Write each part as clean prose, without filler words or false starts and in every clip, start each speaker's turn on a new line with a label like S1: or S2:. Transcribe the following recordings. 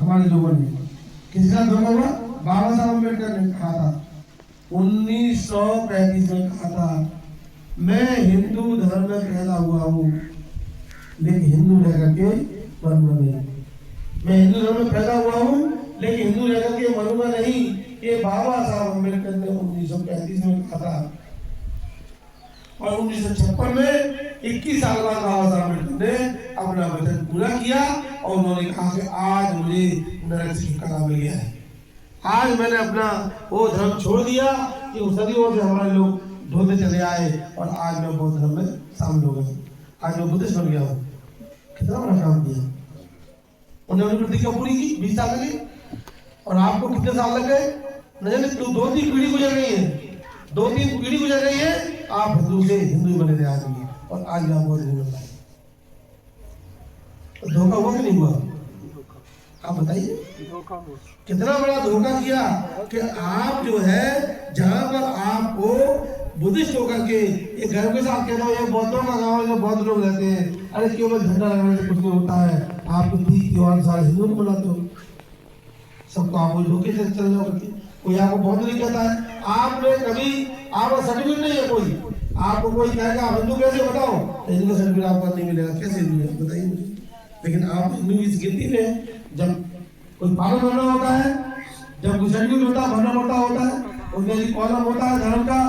S1: हमारे लोगों ने। किसी का धोखा हुआ? बाबा साहब अम्बेडकर ने कहा था 1935 में, कहा था मैं हिंदू धर्म में पैदा हुआ हूँ लेकिन हिंदू रह करके बनूंगा नहीं। मैं हिंदू धर्म में पैदा हुआ हूँ लेकिन हिंदू रह करके बनूंगा नहीं। ये बाबा साहब अम्बेडकर ने 1935 में कहा था। और 1956 में 21 साल बाद बाबा साहब अम्बेडकर ने अपना वचन पूरा किया और उन्होंने कहा कि आज मुझे नरक से छुटकारा मिल गया है। आज मैंने अपना वो धर्म छोड़ दिया कि उस सदियों से हमारे लोग ढोते चले आए और आज मैं बौद्ध धर्म में शामिल हो गया। आज मैं बुद्धिस्ट बन गया हूँ। कितना बड़ा काम किया उन्होंने। प्रतिज्ञा पूरी की 20 साल लगे और आपको कितने साल लग गए? न जाने 2-3 पीढ़ी गुजर गई है, 2-3 पीढ़ी गुजर गई है। आप हिंदू से हिंदू बने थे आज भी और आज आप बहुत हिंदू बनता है। धोखा हुआ कि नहीं हुआ? आप बताइए कितना बड़ा धोखा किया कि आप जो है जहां पर आपको बुद्धिस्ट होकर के ये घर के साथ कहना ये बौद्धों का गाँव है, बहुत लोग रहते हैं, अरे केवल झंडा लगाने से कुछ नहीं होता है। आप तो 30 त्योहार सारे हिंदू को मनाते हो, सबको आप धोखे से चल जाओ करके। कोई आपको बौद्ध नहीं कहता है। आपने कभी आपका सर्टिफिकेट नहीं है, कोई आपको कोई कहेगा हिंदू कैसे बताओ, हिंदू का सर्टिफिकेट आपको नहीं मिलेगा। कैसे हिंदू है बताइए मुझे। लेकिन आप हिंदू की गिनती में जब कोई पालन भरना होता है, जब कोई सर्टिफिकेट होता है भरना पड़ता होता है, उसमें कॉलम होता है धर्म का,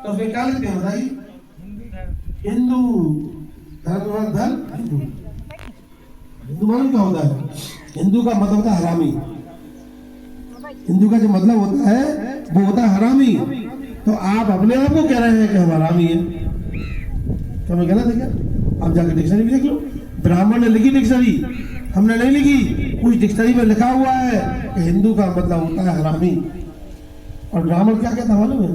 S1: तो फिर क्या लिखते हैं बताइए? हिंदू धर्म धर्म हिंदू। हिंदू मालूम क्या होता है? हिंदू का मतलब होता है हरामी। हिंदू का जो मतलब होता है वो होता है हरामी। तो आप अपने आप को कह रहे हैं कि हम हरामी हैं, तो हमें गलत है क्या? आप जाकर डिक्शनरी भी देख लो। ब्राह्मण ने लिखी डिक्शनरी, हमने नहीं लिखी। कुछ डिक्शनरी में लिखा हुआ है कि हिंदू का मतलब होता है हरामी। और ब्राह्मण क्या कहता है मालूम है?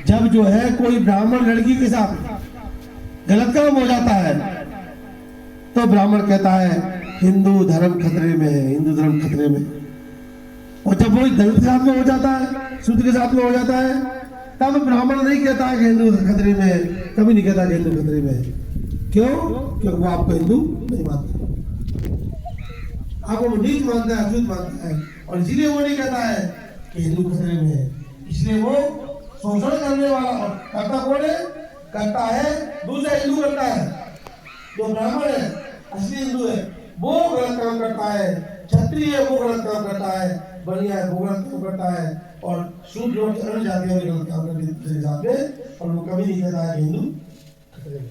S1: जब जो है कोई ब्राह्मण लड़की के साथ गलत काम हो जाता है तो ब्राह्मण कहता है हिंदू धर्म खतरे में है, हिंदू धर्म खतरे में। और जब वो दलित के साथ में हो जाता है, शूद्र के साथ में हो जाता है, तब ब्राह्मण नहीं कहता है कि हिंदू खतरे में है, कभी नहीं कहता कि हिंदू खतरे में है। क्यों? क्योंकि वो आपको हिंदू नहीं मानता, आपको नीच मानता है, अशुद्ध मानता है। और इसीलिए वो नहीं कहता है कि हिंदू खतरे में है। इसलिए वो शोषण करने वाला करता कौन है? करता है दूसरा हिंदू करता है। जो ब्राह्मण है असली हिंदू है वो गलत काम करता है, क्षत्रिय है वो गलत काम करता है, बनिया है वो गलत काम करता है, और शूद्र लोग अन्य जातियों के गलत काम करते हैं। और वो कभी नहीं कहता है कि हिंदू खतरे में।